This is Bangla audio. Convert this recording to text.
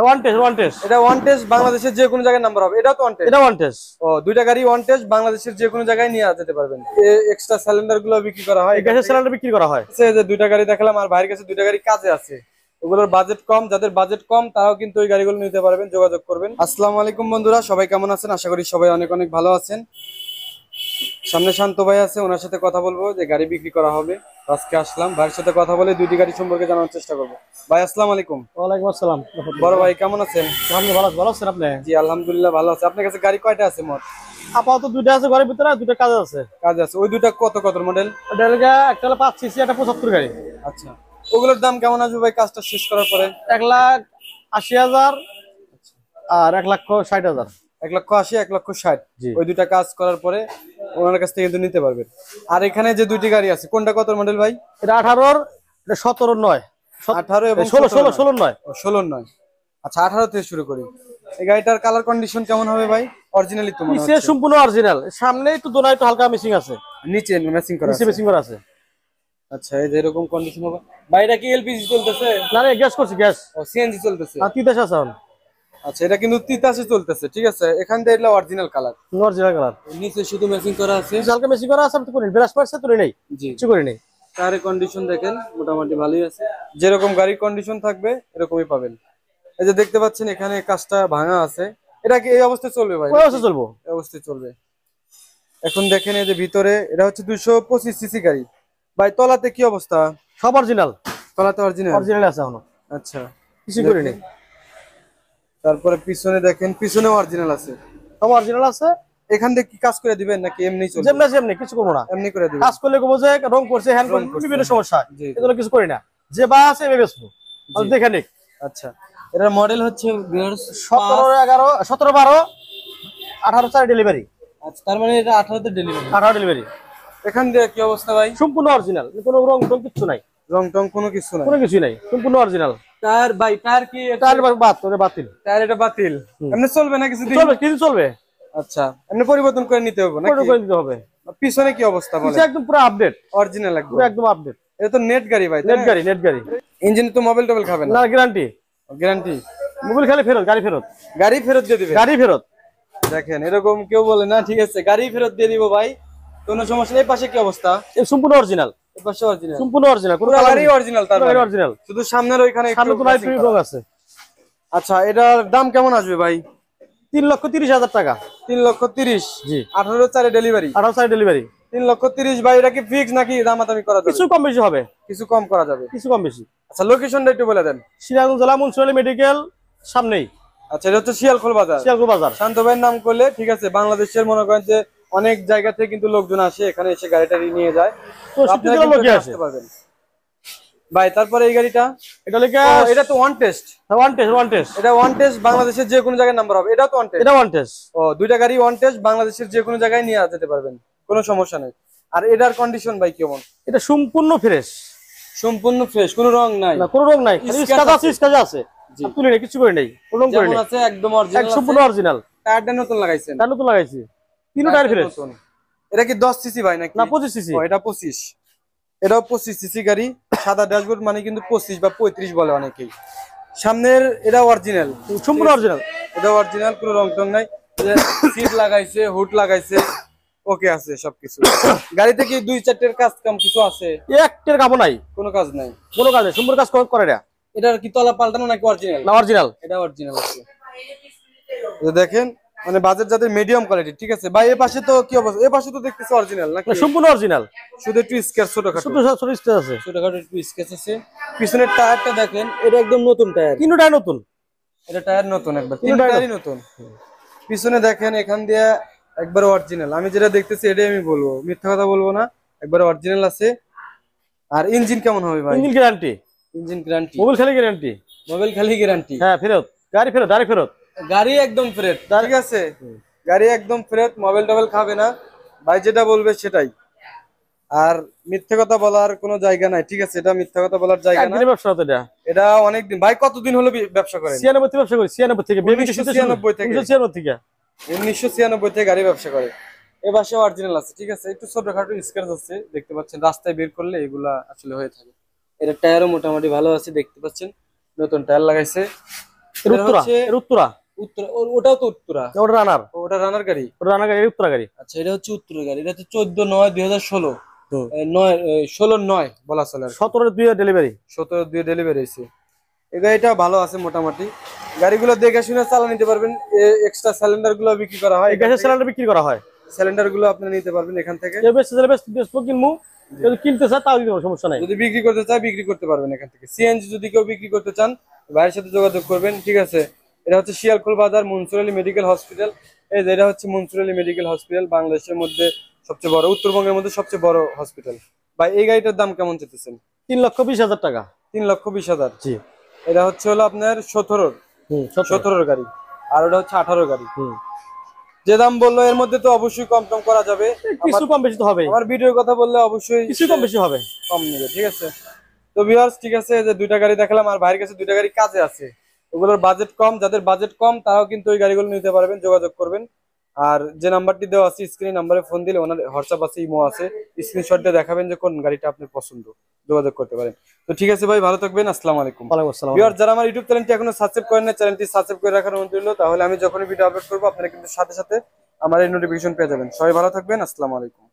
One test one test. এটা ওয়ান টেস্ট, বাংলাদেশের যে কোনো জায়গায় নাম্বার হবে। এটাও তো ওয়ান টেস্ট। এটা ওয়ান টেস্ট। ও দুইটা গাড়ি ওয়ান টেস্ট, বাংলাদেশের যে কোনো জায়গায় নিয়ে যেতে পারবেন। এক্সট্রা সিলিন্ডার গুলো বিক্রি করা হয়, গ্যাসের সিলিন্ডার বিক্রি করা হয়। যে দুইটা গাড়ি দেখালাম, আর ভাইয়ের কাছে দুইটা গাড়ি কাজে আছে। ওগুলোর বাজেট কম, যাদের বাজেট কম তারাও কিন্তু ওই গাড়িগুলো নিতে পারবেন, যোগাযোগ করবেন। আসসালামু আলাইকুম বন্ধুরা, সবাই কেমন আছেন? আশা করি সবাই অনেক অনেক ভালো আছেন। সামনে শান্ত ভাই আছে, ওনার সাথে কথা বলবো যে গাড়ি বিক্রি করা হবে। আজকে আসলাম ভাইয়ের সাথে কথা বলে দুইটি গাড়ি সম্পর্কে জানার চেষ্টা করবো। ভাই আসসালামু আলাইকুম। ওয়ালাইকুম আসসালাম। বড় ভাই কেমন আছেন? আপনি ভালো আছেন? আপনি? জি আলহামদুলিল্লাহ ভালো আছে। আপনার কাছে গাড়ি কয়টা আছে মোট? আপাতত দুইটা আছে ঘরের ভিতরে, দুইটা কাজ আছে। কাজ আছে। ওই দুইটা কত কত মডেল? ওটা একটা হলো 5 সিসি, একটা 75 গাড়ি। আচ্ছা, ওগুলোর দাম কেমন আসবে ভাই কাজটা শেষ করার পরে? 1,80,000 আর 1,60,000। 1,80,000 1,60,000 ওই দুইটা কাজ করার পরে ওনার কাছ থেকে কিন্তু নিতে পারবেন। আর এখানে যে দুইটি গাড়ি আছে কোনটা কত মডেল ভাই? এটা 18, এটা 17, 9, 18 এবং 16, 9। 16 9। আচ্ছা 18 থেকে শুরু করি। এই গাড়িটার কালার কন্ডিশন কেমন হবে ভাই? অরিজিনালি তো মনে হচ্ছে। নিচে সম্পূর্ণ অরিজিনাল, সামনে একটু দোনায় একটু হালকা মিসিং আছে, নিচে ম্যাচিং করা আছে। নিচে মিসিং করা আছে। আচ্ছা এই যে এরকম কন্ডিশন হবে। ভাইটা কি এলপিজি চলতেছে? না না, গ্যাস করছি, গ্যাস। ও সিএনজি চলতেছে। আর 83 আছে এখন। আচ্ছা এটা কিন্তু 83 চলতেছে, ঠিক আছে। এখান থেকে এটা অরিজিনাল কালার, অরিজিনাল কালার। নিচে শুধু ম্যাচিং করা আছে, হালকা মিসিং করা আছে। আমি তো করি ব্রাশ পারছে তো নেই, জি কিছু করি নেই। টায়ারের কন্ডিশন দেখেন মোটামুটি ভালোই আছে। যেরকম গাড়ির কন্ডিশন থাকবে এরকমই পাবেন। এই যে দেখতে পাচ্ছেন এখানে কাজটা ভাঙা আছে। এটা কি এই অবস্থায় চলবে ভাই? ওই অবস্থা চলবো, এই অবস্থায় চলবে। এখন দেখেন এই যে ভিতরে এটা হচ্ছে 225 সিসি গাড়ি। ভাই তলাতে কি অবস্থা? সব অরিজিনাল। তলাতে অরিজিনাল? অরিজিনাল আছে এখনো, আচ্ছা কিছু করি নেই। তারপরে পিছনে দেখেন, পিছনেও অরিজিনাল আছে, সব অরিজিনাল আছে। এখান থেকে কি কাজ করে দিবেন নাকি এমনি চলবে? যেমনি যেমনি কিছু করবো না, এমনি করে দিবেন। কাজ করলে কবো যে রং করছে, হ্যান্ড করছে, বিভিন্ন সমস্যা, এগুলো কিছু করি না। যে বা আছে এভাবে বেচবো, দেখে নিক। আচ্ছা এটার মডেল হচ্ছে 17, 11, 17, 12, 18 4 ডেলিভারি। আচ্ছা তার মানে এটা 18 তে ডেলিভারি। 18 ডেলিভারি। এখান দিয়ে কি অবস্থা ভাই? সম্পূর্ণ অরিজিনাল, কোনো রং টং কিছু নাই, রং টং কোনো কিছু নাই, কোনো কিছুই নাই, সম্পূর্ণ অরিজিনাল। টায়ার ভাই টায়ার কি? টায়ার বাতিল। টায়ার এটা বাতিল, এমনি চলবে না কিছুদিন? চলবে, কিছু চলবে। আচ্ছা এমনি পরিবর্তন করে নিতে হবে নাকি? করে নিতে হবে। পিছনে কি অবস্থা বলেন? পিছনে একদম পুরো আপডেট, অরিজিনাল একদম আপডেট। এটা তো নেট গাড়ি ভাই, নেট গাড়ি, নেট গাড়ি। ইঞ্জিন তো মোবাইল টোবাইল খাবে না? না, গ্যারান্টি। গ্যারান্টি। মোবাইল খালি ফেরত, গাড়ি ফেরত। গাড়ি ফেরত দিয়ে দিবে? গাড়ি ফেরত। দেখেন এরকম কেউ বলে না, ঠিক আছে গাড়ি ফেরত দিয়ে দিব ভাই, কোনো সমস্যা নেই। এই পাশে কি অবস্থা? সম্পূর্ণ অরিজিনাল। এই পাশে অরিজিনাল? সম্পূর্ণ অরিজিনাল, পুরো গাড়ি অরিজিনাল। তার মানে অরিজিনাল, শুধু সামনের ওইখানে সামনে তো লাইট রং আছে। আচ্ছা এটার দাম কেমন আসবে ভাই? 3,30,000 টাকা। 3,30,000? জি। 18 4 ডেলিভারি? 18 4 ডেলিভারি। 3,30,000 ভাই। এটা কি ফিক্স নাকি দামাদামি করা যাবে? কিছু কম বেশি হবে, কিছু কম করা যাবে, কিছু কম বেশি। আচ্ছা লোকেশনটা একটু বলে দেন। সিরাজগঞ্জ জেলা মুন্সিপাল মেডিকেল সামনেই। আচ্ছা এটা হচ্ছে শিয়ালখোল বাজার। শিয়ালখোল বাজার। শান্ত ভাইয়ের নাম করলে ঠিক আছে, বাংলাদেশের মনে করেন যে অনেক জায়গা থেকে কিন্তু লোকজন আসে এখানে, এসে গাড়িটা নিয়ে যায়, তো আপনারা কিন্তু আসতে পারবেন ভাই। তারপরে এই গাড়িটা, এটা তো one test. One test, one test. এটা ওয়ান টেস্ট, বাংলাদেশের যে কোনো জায়গায় নাম্বার হবে। এটাও তো ওয়ান টেস্ট? এটা ওয়ান টেস্ট। ও দুইটা গাড়ি ওয়ান টেস্ট, বাংলাদেশের যে কোনো জায়গায় নিয়ে যেতে পারবেন, কোনো সমস্যা নেই। আর এটার কন্ডিশন ভাই কেমন? এটা সম্পূর্ণ ফ্রেশ, সম্পূর্ণ ফ্রেশ, কোনো রং নাই? না কোনো রং নাই, স্ক্র্যাচ আছে, স্ক্র্যাচ আছে। তুলি নেই, কিছু করে নেই, কোনো রং করে নেই, আছে একদম অরিজিনাল, সম্পূর্ণ অরিজিনাল। টায়ারটা নতুন লাগাইছেন? টায়ার নতুন লাগাইছি, তিনটা টায়ার ফ্রেশ। এটা কি 10 সিসি ভাই নাকি? না 25 সিসি। ও এটা 25। এটাও 25 সিসি গাড়ি। সাদা ড্যাশবোর্ড মানে কিন্তু 25 বা 35 বলে অনেকেই। সামনের এটা অরিজিনাল, সম্পূর্ণ অরিজিনাল। এটা অরিজিনাল, কোনো রং টং নাই। সিট লাগাইছে, হুড লাগাইছে, ওকে আছে সবকিছু। গাড়িতে কি 2-4টের কাজ কাম কিছু আছে? একটের কাম নাই, কোনো কাজ নাই, কোনো কাজ নেই, সম্পূর্ণ কাজ করে না। এটার কি তলা পাল্টানো নাকি অরিজিনাল? না অরিজিনাল। এটা অরিজিনাল আছে। দেখেন মানে বাজেট যাদের মিডিয়াম কোয়ালিটি, ঠিক আছে ভাই। এই পাশে তো কি অবস্থা? এই পাশে তো দেখতেছি অরিজিনাল নাকি? সম্পূর্ণ অরিজিনাল, শুধু একটু স্কেচ ছোটখাটো, ছোট ছোট স্কেচ আছে, ছোটখাটো একটু স্কেচ আছে। পিছনের টায়ারটা দেখেন, এটা একদম নতুন টায়ার, তিনটা টায়ার নতুন। এটা টায়ার নতুন, একবার তিনটা টায়ারই নতুন। পিছনে দেখেন এখান দিয়ে একবার অরিজিনাল। আমি যেটা দেখতেছি এটাই আমি বলবো, মিথ্যা কথা বলবো না, একবার অরিজিনাল আছে। আর ইঞ্জিন কেমন হবে ভাই? Engine guarantee. Engine guarantee? Mobile খালি গ্যারান্টি। মোবাইল খালি গ্যারান্টি? হ্যাঁ ফেরত, গাড়ি ফেরত, গাড়ি ফেরত। গাড়ি একদম ফ্রেশ, ঠিক আছে, গাড়ি একদম ফ্রেশ, মোবাইল টোবাইল খাবে না ভাই, যেটা বলবে সেটাই। আর মিথ্যে কথা বলার কোনো জায়গা নাই, ঠিক আছে, এটা মিথ্যা কথা বলার জায়গা না। ব্যবসা হতো এটা, এটা অনেকদিন। ভাই কতদিন হলো ব্যবসা করেন? 96 ব্যবসা করি, 96 থেকে। 1996 থেকে? 1996 থেকে। 1996 থেকে গাড়ি ব্যবসা করে। এ পাশে অরিজিনাল আছে, ঠিক আছে, একটু ছোটখাটো স্ক্র্যাচ আছে দেখতে পাচ্ছেন, রাস্তায় বের করলে এগুলা আসলে হয়ে থাকে। এটা টায়ারও মোটামুটি ভালো আছে দেখতে পাচ্ছেন, নতুন টায়ার লাগাইছে। এর উত্তরা, এর উত্তরা, ওটাও তো উত্তরা, ওটা রানার, ওটা রানার গাড়ি। ওটা রানার গাড়ি, উত্তরা গাড়ি। আচ্ছা, এটা হচ্ছে উত্তরা গাড়ি। এটা হচ্ছে 14/9/2016, 16/9 বলা চলে। 17-2 ডেলিভারি, 17/2 ডেলিভারি হয়েছে। এই গাড়িটা ভালো আছে মোটামুটি। গাড়িগুলো দেখে শুনে চালা নিতে পারবেন। এক্সট্রা সিলিন্ডার গুলো বিক্রি করা হয়, গ্যাসের সিলিন্ডার বিক্রি করা হয়। সিলিন্ডার গুলো আপনি নিতে পারবেন এখান থেকে। কেউ বেচবো কিনবো, যদি কিনতে চায় তাও দিতে পারবো, সমস্যা নাই। যদি বিক্রি করতে চায় বিক্রি করতে পারবেন এখান থেকে। সিএনজি যদি কেউ বিক্রি করতে চান ভাইয়ের সাথে যোগাযোগ করবেন, ঠিক আছে। এটা হচ্ছে শিয়ালকুল বাজার মনসুর আলী মেডিকেল হসপিটাল। এই যে এটা হচ্ছে মনসুর আলী মেডিকেল হসপিটাল, বাংলাদেশের মধ্যে সবচেয়ে বড়, উত্তরবঙ্গের মধ্যে সবচেয়ে বড় হসপিটাল। ভাই এই গাড়িটার দাম কেমন চেতেছেন? 3,20,000 টাকা। 3,20,000। জি। এটা হচ্ছে হলো আপনার 17 গাড়ি, আর ওটা হচ্ছে 18 গাড়ি। যে দাম বললো এর মধ্যে তো অবশ্যই কম টম করা যাবে, কিছু কম বেশি তো হবে। আমার ভিডিওর কথা বললে অবশ্যই কিছু কম বেশি হবে, কম নেবে, ঠিক আছে। তো ভিউয়ার্স, ঠিক আছে, যে দুইটা গাড়ি দেখালাম, আর ভাইয়ের কাছে দুইটা গাড়ি কাজে আছে। ওগুলোর বাজেট কম, যাদের বাজেট কম তারাও কিন্তু ওই গাড়িগুলো নিতে পারবেন, যোগাযোগ করবেন। আর যে নাম্বারটি দেওয়া আছে স্ক্রিন নাম্বারে ফোন দিলে ওনার হোয়াটসঅ্যাপ আছে, ইমো আছে, স্ক্রিনশট দিয়ে দেখাবেন যে কোন গাড়িটা আপনার পছন্দ, যোগাযোগ করতে পারেন। তো ঠিক আছে ভাই, ভালো থাকবেন, আসসালামু আলাইকুম। ওয়ালাইকুম আসসালাম। ভিউয়ার্স, যারা আমার ইউটিউব চ্যানেলটি এখনো সাবস্ক্রাইব করেন না, চ্যানেলটি সাবস্ক্রাইব করে রাখার অনুরোধ রইল, তাহলে আমি যখনই ভিডিও আপলোড করবো আপনারা কিন্তু সাথে সাথে আমার এই নোটিফিকেশন পেয়ে যাবেন। সবাই ভালো থাকবেন, আসসালামু আলাইকুম।